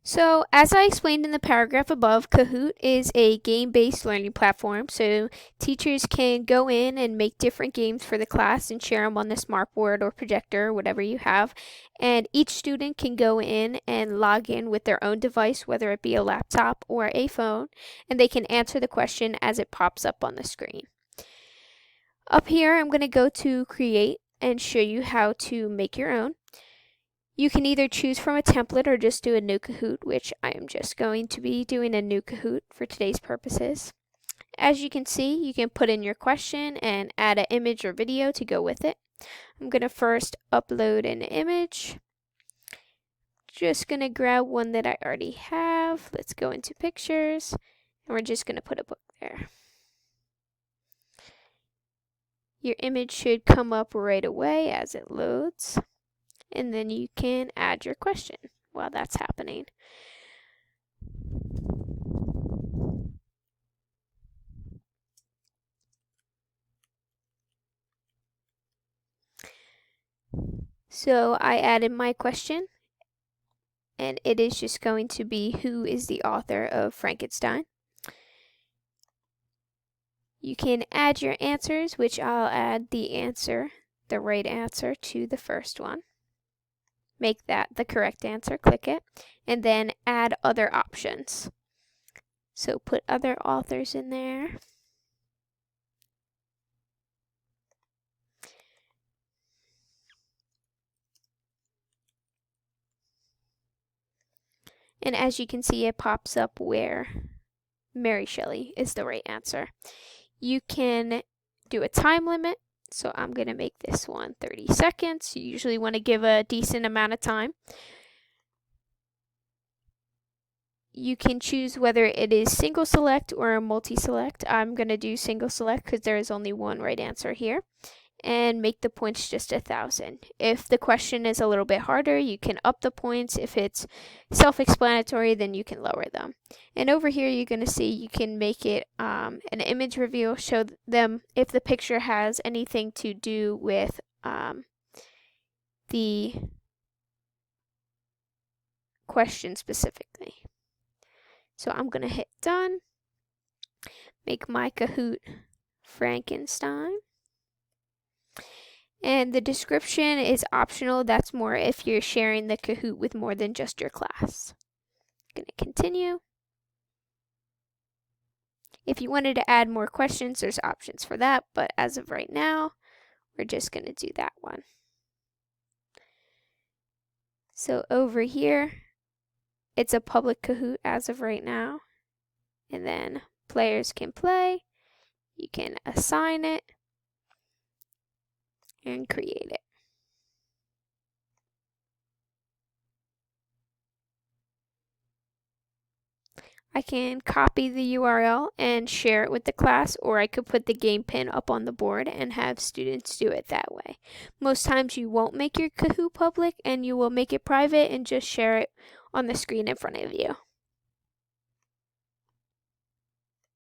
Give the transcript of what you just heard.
So, as I explained in the paragraph above, Kahoot is a game-based learning platform. So, teachers can go in and make different games for the class and share them on the smartboard or projector, whatever you have. And each student can go in and log in with their own device, whether it be a laptop or a phone, and they can answer the question as it pops up on the screen. Up here, I'm going to go to Create and show you how to make your own. You can either choose from a template or just do a new Kahoot, which I am just going to be doing a new Kahoot for today's purposes. As you can see, you can put in your question and add an image or video to go with it. I'm going to first upload an image. Just going to grab one that I already have. Let's go into pictures, and we're just going to put a book there. Your image should come up right away as it loads. And then you can add your question while that's happening. So I added my question, and it is just going to be, who is the author of Frankenstein? You can add your answers, which I'll add the right answer to the first one. Make that the correct answer, click it, and then add other options. So put other authors in there. And as you can see, it pops up where Mary Shelley is the right answer. You can do a time limit. So I'm going to make this one 30 seconds. You usually want to give a decent amount of time. You can choose whether it is single select or a multi-select. I'm going to do single select because there is only one right answer here. And make the points just 1,000. If the question is a little bit harder, you can up the points. If it's self-explanatory, then you can lower them. And over here, you're going to see you can make it an image reveal, show them if the picture has anything to do with the question specifically. So I'm going to hit done. Make my Kahoot Frankenstein. And the description is optional. That's more if you're sharing the Kahoot with more than just your class. I'm going to continue. If you wanted to add more questions, there's options for that. But as of right now, we're just going to do that one. So over here, it's a public Kahoot as of right now. And then players can play. You can assign it and create it. I can copy the URL and share it with the class, or I could put the game pin up on the board and have students do it that way. Most times you won't make your Kahoot public and you will make it private and just share it on the screen in front of you.